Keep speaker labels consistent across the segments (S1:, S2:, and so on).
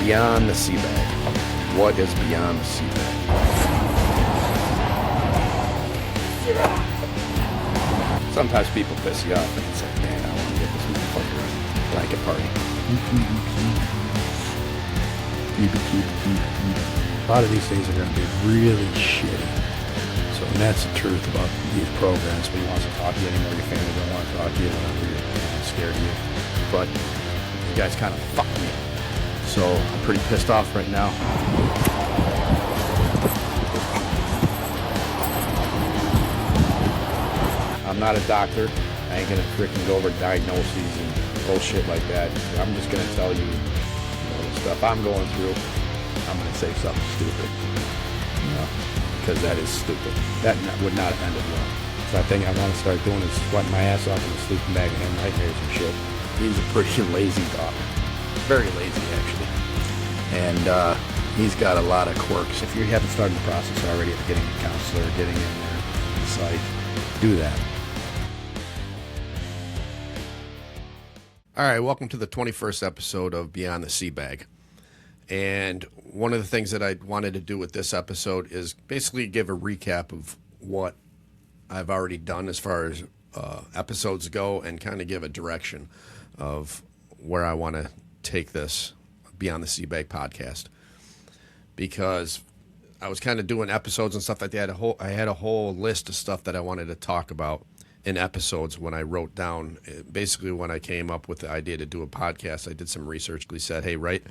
S1: Beyond the sea bag. What is beyond the sea bag? Sometimes people piss you off and it's like, man, I want to get this motherfucker a blanket party.
S2: A lot of these things are going to be really shitty. So, and that's the truth about these programs. We want to talk to you anymore. Your family don't want to talk to you whenever you're scared of you. But you guys kind of fucked me. So I'm pretty pissed off right now. I'm not a doctor. I ain't gonna freaking go over diagnoses and bullshit like that. I'm just gonna tell you, the stuff I'm going through. I'm gonna say something stupid, because that is stupid. That would not have ended well. So I think I want to start doing is sweating my ass off in a sleeping bag and having nightmares and shit. He's a pretty lazy dog, very lazy actually, and he's got a lot of quirks. If you haven't started the process already of getting a counselor, getting in there, it's like, do that.
S1: All right, welcome to the 21st episode of Beyond the Sea Bag. And one of the things that I wanted to do with this episode is basically give a recap of what I've already done as far as episodes go and kind of give a direction of where I want to take this Beyond the Sea Bag podcast. Because I was kind of doing episodes and stuff like that. I had a whole list of stuff that I wanted to talk about in episodes when I wrote down. Basically, when I came up with the idea to do a podcast, I did some research. We said, hey, write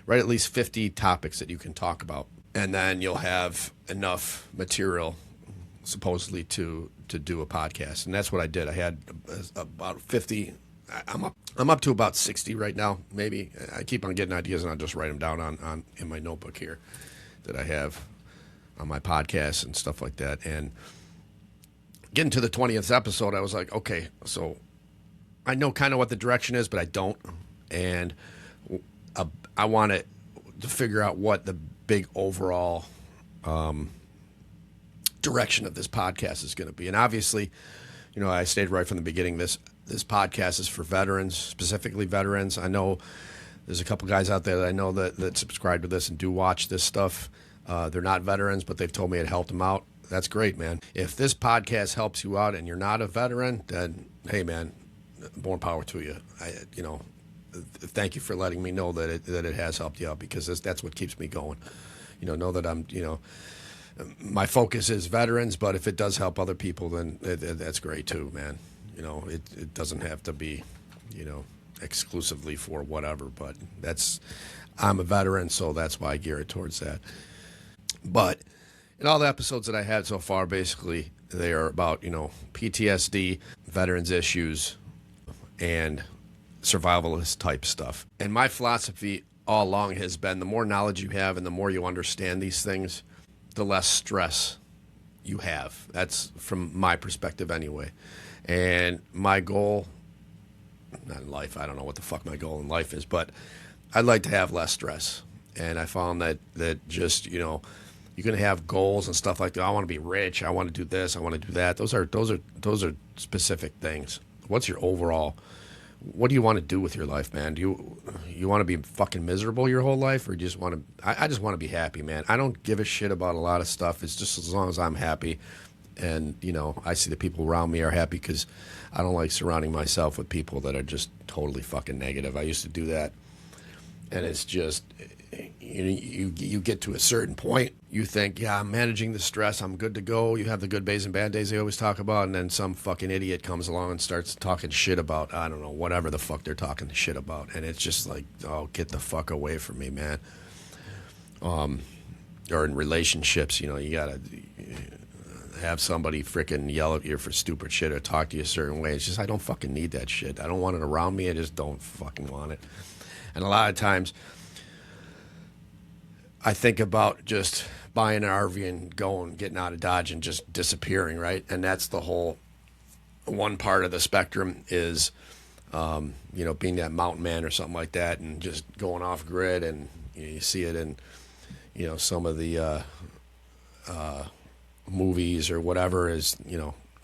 S1: at least 50 topics that you can talk about. And then you'll have enough material, supposedly, to do a podcast. And that's what I did. I had about 50. I'm up to about 60 right now, maybe. I keep on getting ideas, and I'll just write them down in my notebook here that I have on my podcast and stuff like that. And getting to the 20th episode, I was like, okay, so I know kind of what the direction is, but I don't. And I want to figure out what the big overall direction of this podcast is going to be. And obviously, I stated right from the beginning, this podcast is for veterans, specifically veterans. I know there's a couple guys out there that I know that subscribe to this and do watch this stuff. They're not veterans, but they've told me it helped them out. That's great, man. If this podcast helps you out and you're not a veteran, then, hey, man, more power to you. Thank you for letting me know that it has helped you out, because that's what keeps me going. Know that I'm, my focus is veterans, but if it does help other people, then that's great too, man. It doesn't have to be, exclusively for whatever, but I'm a veteran, so that's why I gear it towards that. But in all the episodes that I had so far, basically, they are about, PTSD, veterans issues, and survivalist type stuff. And my philosophy all along has been, the more knowledge you have and the more you understand these things, the less stress you have. That's from my perspective anyway. And my goal, not in life, I don't know what the fuck my goal in life is, but I'd like to have less stress. And I found that just, you can have goals and stuff like that. I want to be rich. I want to do this. I want to do that. Those are specific things. What's your overall? What do you want to do with your life, man? Do you want to be fucking miserable your whole life, or do you just want to? I just want to be happy, man. I don't give a shit about a lot of stuff. It's just as long as I'm happy, and I see the people around me are happy, because I don't like surrounding myself with people that are just totally fucking negative. I used to do that, and it's just. You get to a certain point, you think, yeah, I'm managing the stress, I'm good to go. You have the good days and bad days they always talk about, and then some fucking idiot comes along and starts talking shit about, I don't know, whatever the fuck they're talking shit about. And it's just like, oh, get the fuck away from me, man. Or in relationships, you gotta have somebody freaking yell at you for stupid shit or talk to you a certain way. It's just, I don't fucking need that shit. I don't want it around me. I just don't fucking want it. And a lot of times I think about just buying an RV and getting out of Dodge and just disappearing, right? And that's the whole one part of the spectrum is, being that mountain man or something like that, and just going off grid. And you see it in, some of the movies or whatever, is,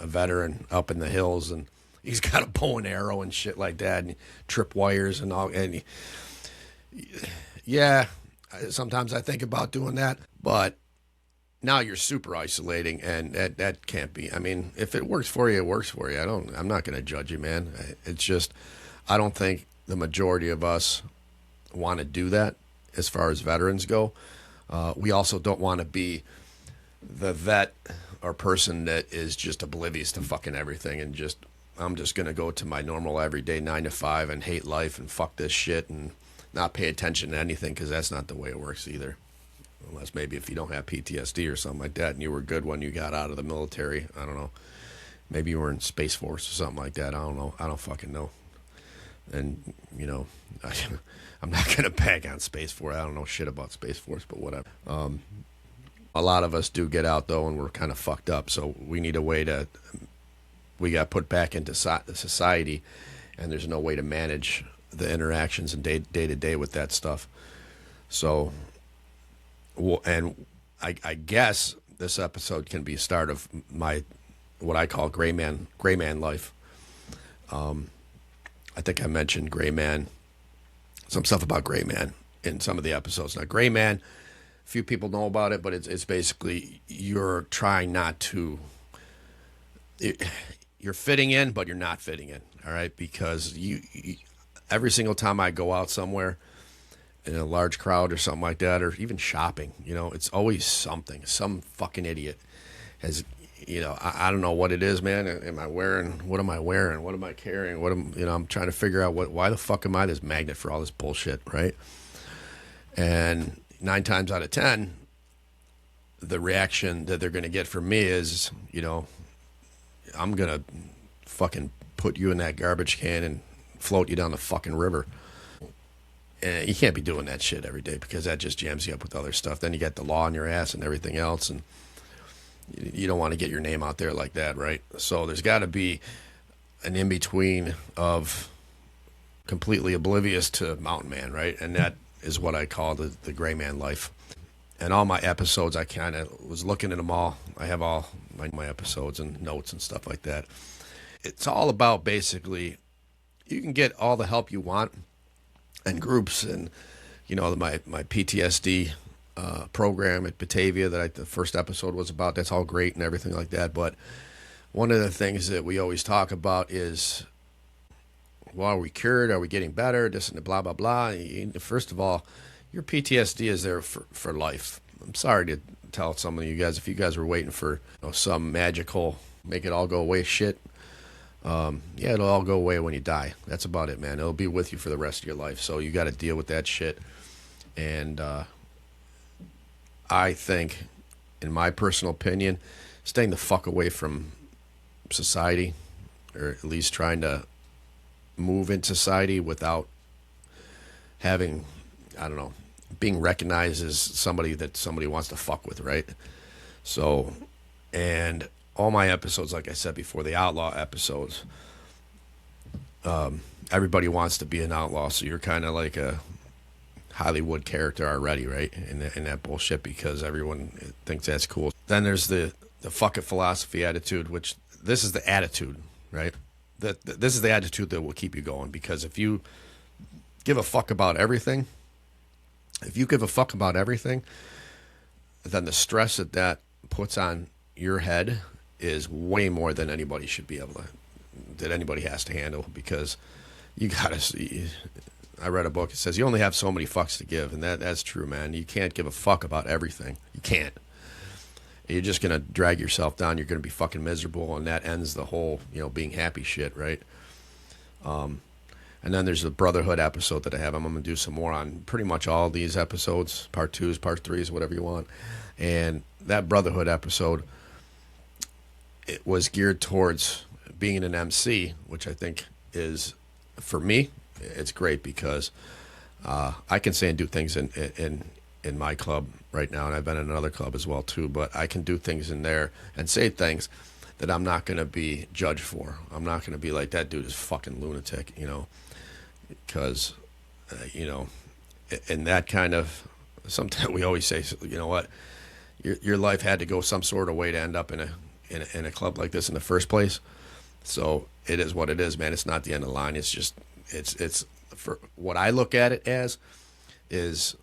S1: a veteran up in the hills and he's got a bow and arrow and shit like that, and trip wires and all. And Yeah, sometimes I think about doing that, but now you're super isolating, and that can't be. I mean, if it works for you, it works for you. I'm not going to judge you, man. It's just, I don't think the majority of us want to do that as far as veterans go. We also don't want to be the vet or person that is just oblivious to fucking everything and just, I'm just going to go to my normal everyday 9 to 5 and hate life and fuck this shit and not pay attention to anything, because that's not the way it works either. Unless maybe if you don't have PTSD or something like that and you were good when you got out of the military. I don't know. Maybe you were in Space Force or something like that. I don't know. I don't fucking know. And, you know, I'm not going to bag on Space Force. I don't know shit about Space Force, but whatever. A lot of us do get out, though, and we're kind of fucked up. So we need a way to, we got put back into society, and there's no way to manage the interactions and day to day with that stuff. So, and I guess this episode can be a start of my, what I call gray man life. I think I mentioned gray man, some stuff about gray man in some of the episodes. Now, gray man, few people know about it, but it's basically you're trying not to, you're fitting in, but you're not fitting in. All right. Because you every single time I go out somewhere in a large crowd or something like that, or even shopping, you know, it's always something, some fucking idiot has, you know, I don't know what it is, man. Am I wearing, what am I wearing? What am I carrying? I'm trying to figure out why the fuck am I this magnet for all this bullshit. Right. And 9 times out of 10, the reaction that they're going to get from me is, you know, I'm going to fucking put you in that garbage can and float you down the fucking river. And you can't be doing that shit every day, because that just jams you up with other stuff. Then you got the law on your ass and everything else, and you don't want to get your name out there like that, right? So there's got to be an in-between of completely oblivious to mountain man, right? And that is what I call the gray man life. And all my episodes, I kind of was looking at them all. I have all my episodes and notes and stuff like that. It's all about, basically, you can get all the help you want and groups, and, you know, my PTSD program at Batavia that the first episode was about. That's all great and everything like that. But one of the things that we always talk about is, well, are we cured? Are we getting better? This and the blah, blah, blah. First of all, your PTSD is there for life. I'm sorry to tell some of you guys, if you guys were waiting for, you know, some magical make it all go away shit, yeah, it'll all go away when you die. That's about it, man. It'll be with you for the rest of your life. So you got to deal with that shit. And I think, in my personal opinion, staying the fuck away from society, or at least trying to move in society without having, I don't know, being recognized as somebody that somebody wants to fuck with, right? So, and all my episodes, like I said before, the outlaw episodes, everybody wants to be an outlaw, so you're kind of like a Hollywood character already, right? In that bullshit, because everyone thinks that's cool. Then there's the fuck it philosophy attitude, which this is the attitude, right? This is the attitude that will keep you going, because if you give a fuck about everything, then the stress that puts on your head is way more than anybody should be able to, that anybody has to handle, because you gotta see. I read a book. It says you only have so many fucks to give, and that's true, man. You can't give a fuck about everything. You can't. You're just gonna drag yourself down. You're gonna be fucking miserable, and that ends the whole, you know, being happy shit, right? And then there's the brotherhood episode that I have. I'm gonna do some more on pretty much all these episodes, part 2s, part 3s, whatever you want. And that brotherhood episode, it was geared towards being an MC, which I think is, for me, it's great, because I can say and do things in my club right now, and I've been in another club as well too, but I can do things in there and say things that I'm not going to be judged for. I'm not going to be like, that dude is fucking lunatic, you know, because, you know, in that kind of, sometimes we always say, you know what, your life had to go some sort of way to end up in a club like this in the first place. So it is what it is, man. It's not the end of the line. It's just, it's for what I look at it as is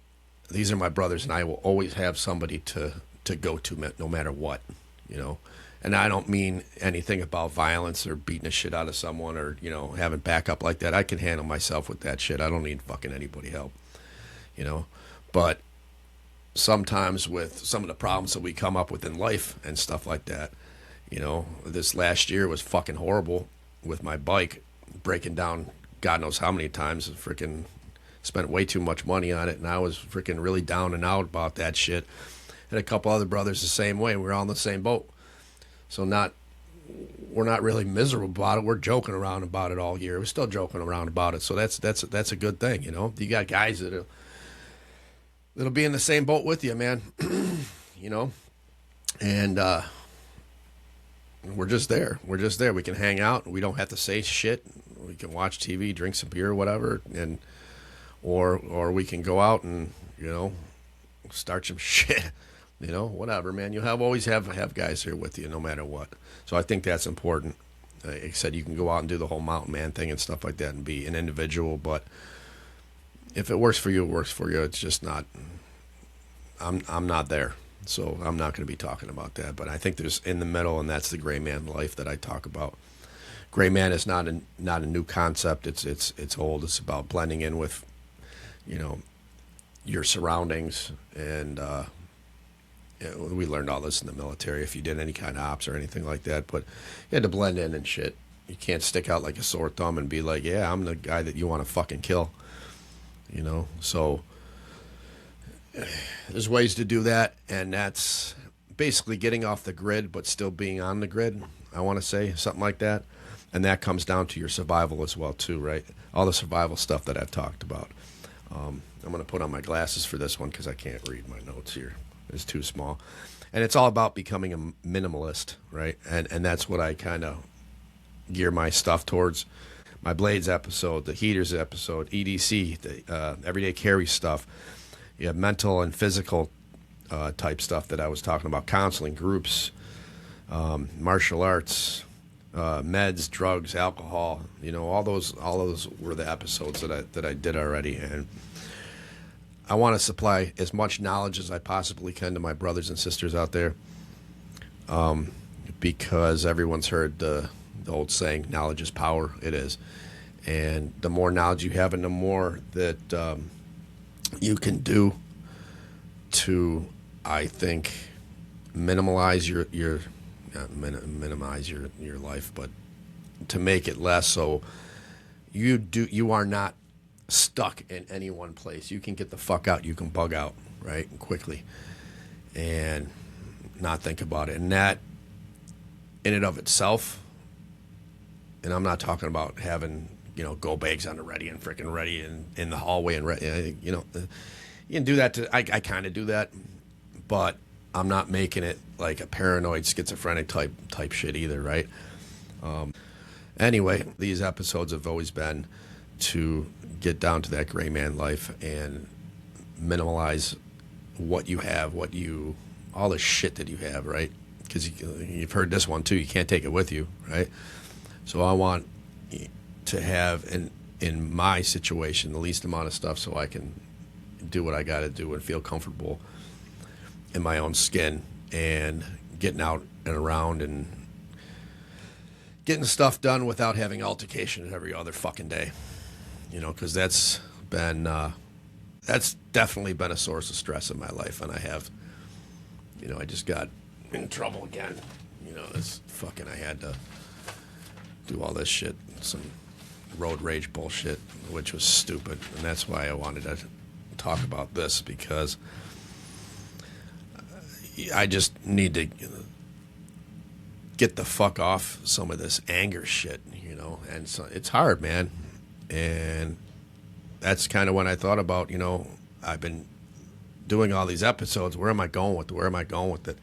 S1: these are my brothers, and I will always have somebody to go to no matter what, you know. And I don't mean anything about violence or beating the shit out of someone or, you know, having backup like that. I can handle myself with that shit. I don't need fucking anybody help, you know. But sometimes with some of the problems that we come up with in life and stuff like that, you know, this last year was fucking horrible with my bike breaking down God knows how many times. Freaking spent way too much money on it, and I was freaking really down and out about that shit. And a couple other brothers the same way. We were all in the same boat. So we're not really miserable about it. We're joking around about it all year. We're still joking around about it. So that's a good thing, you know. You got guys that'll be in the same boat with you, man. You know, and we're just there. We're just there. We can hang out. We don't have to say shit. We can watch TV, drink some beer, or whatever, and or we can go out and, you know, start some shit. You know, whatever, man. You'll always have guys here with you no matter what. So I think that's important. Like I said, you can go out and do the whole mountain man thing and stuff like that and be an individual, but if it works for you, it works for you. It's just not. I'm not there, so I'm not going to be talking about that. But I think there's in the middle, and that's the gray man life that I talk about. Gray man is not a new concept. It's old. It's about blending in with, you know, your surroundings, and we learned all this in the military. If you did any kind of ops or anything like that, but you had to blend in and shit. You can't stick out like a sore thumb and be like, yeah, I'm the guy that you want to fucking kill. You know, so there's ways to do that, and that's basically getting off the grid but still being on the grid, I want to say, something like that. And that comes down to your survival as well, too, right? All the survival stuff that I've talked about. I'm going to put on my glasses for this one because I can't read my notes here. It's too small. And it's all about becoming a minimalist, right? And that's what I kind of gear my stuff towards. My Blades episode, the Heaters episode, EDC, the Everyday Carry stuff. You have mental and physical type stuff that I was talking about, counseling, groups, martial arts, meds, drugs, alcohol. You know, all those were the episodes that I did already. And I want to supply as much knowledge as I possibly can to my brothers and sisters out there, because everyone's heard the old saying, knowledge is power. It is. And the more knowledge you have and the more that you can do to, I think, minimize your minimize your life, but to make it less so you are not stuck in any one place. You can get the fuck out. You can bug out, right, quickly, and not think about it. And that, in and of itself, and I'm not talking about having, you know, go bags on the ready and freaking ready and in the hallway and ready. You know, you can do that. I kind of do that, but I'm not making it like a paranoid schizophrenic type shit either, right? Anyway, these episodes have always been to get down to that gray man life and minimalize what you have, all the shit that you have, right? Because you've heard this one too. You can't take it with you, right? So I want to have, in my situation, the least amount of stuff so I can do what I got to do and feel comfortable in my own skin and getting out and around and getting stuff done without having altercations every other fucking day. You know, because that's definitely been a source of stress in my life, and I have, you know, I just got in trouble again. You know, I had to do all this shit, some road rage bullshit, which was stupid, and that's why I wanted to talk about this, because I just need to get the fuck off some of this anger shit, you know, and so it's hard, man. And that's kind of when I thought about, you know, I've been doing all these episodes. Where am I going with it?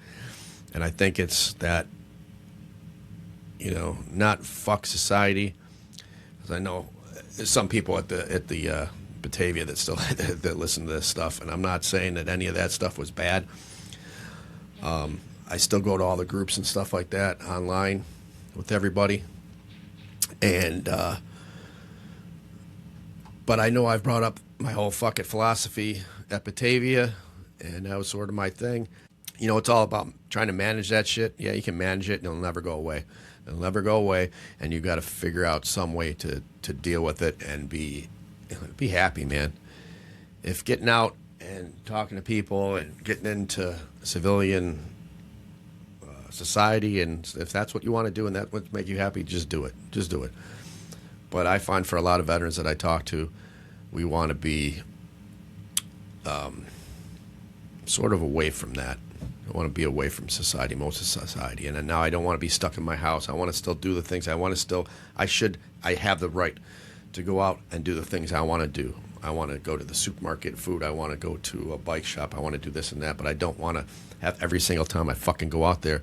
S1: And I think it's that, you know, not fuck society. Because I know there's some people at the Batavia that still that listen to this stuff, and I'm not saying that any of that stuff was bad. I still go to all the groups and stuff like that online with everybody, and but I know I've brought up my whole fuck it philosophy at Batavia, and that was sort of my thing. You know, it's all about trying to manage that shit. Yeah, you can manage it, and it'll never go away. It'll never go away, and you got to figure out some way to deal with it and be happy, man. If getting out and talking to people and getting into civilian society, and if that's what you want to do and that would make you happy, just do it. Just do it. But I find for a lot of veterans that I talk to, we want to be sort of away from that. I want to be away from society, most of society. And now I don't want to be stuck in my house. I want to still do the things I want to still, I have the right to go out and do the things I want to do. I want to go to the supermarket, food. I want to go to a bike shop. I want to do this and that. But I don't want to have every single time I fucking go out there,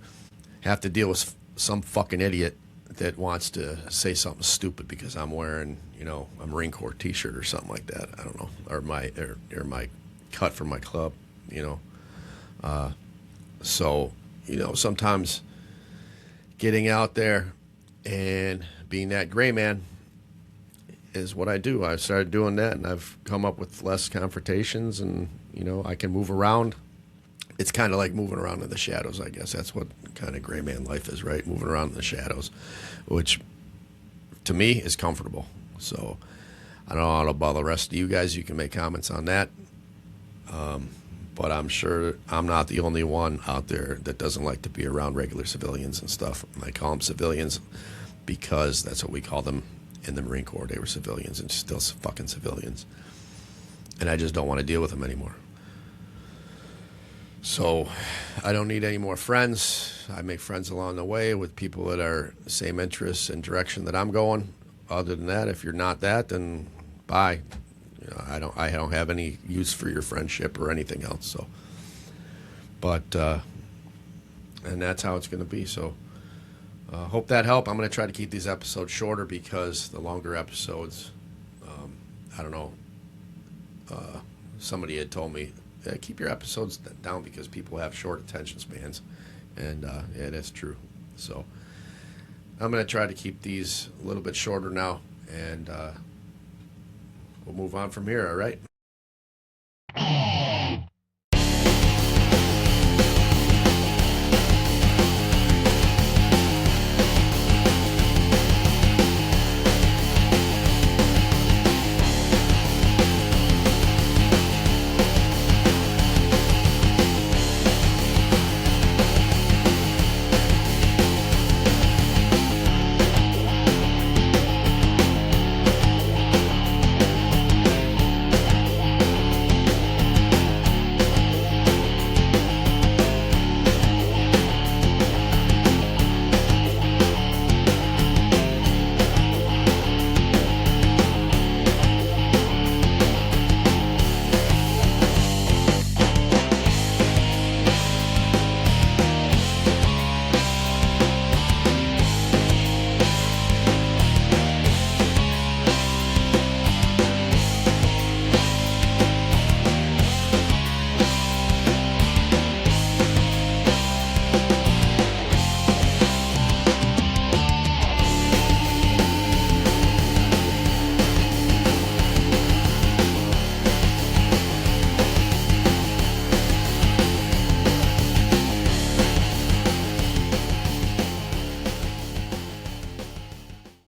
S1: have to deal with some fucking idiot that wants to say something stupid because I'm wearing, you know, a Marine Corps T-shirt or something like that. I don't know, or my cut from my club, you know. So, you know, sometimes getting out there and being that gray man is what I do. I've started doing that, and I've come up with less confrontations, and, you know, I can move around. It's kind of like moving around in the shadows, I guess. That's what kind of gray man life is, right? Moving around in the shadows, which to me is comfortable. So I don't know about the rest of you guys. You can make comments on that. But I'm sure I'm not the only one out there that doesn't like to be around regular civilians and stuff. And I call them civilians because that's what we call them in the Marine Corps. They were civilians and still fucking civilians. And I just don't want to deal with them anymore. So I don't need any more friends. I make friends along the way with people that are the same interests and direction that I'm going. Other than that, if you're not that, then bye. You know, I don't have any use for your friendship or anything else. So, but and that's how it's going to be. So, hope that helped. I'm going to try to keep these episodes shorter because the longer episodes, I don't know. Somebody had told me, keep your episodes down because people have short attention spans, and yeah, that's true. So, I'm going to try to keep these a little bit shorter now, and we'll move on from here, all right?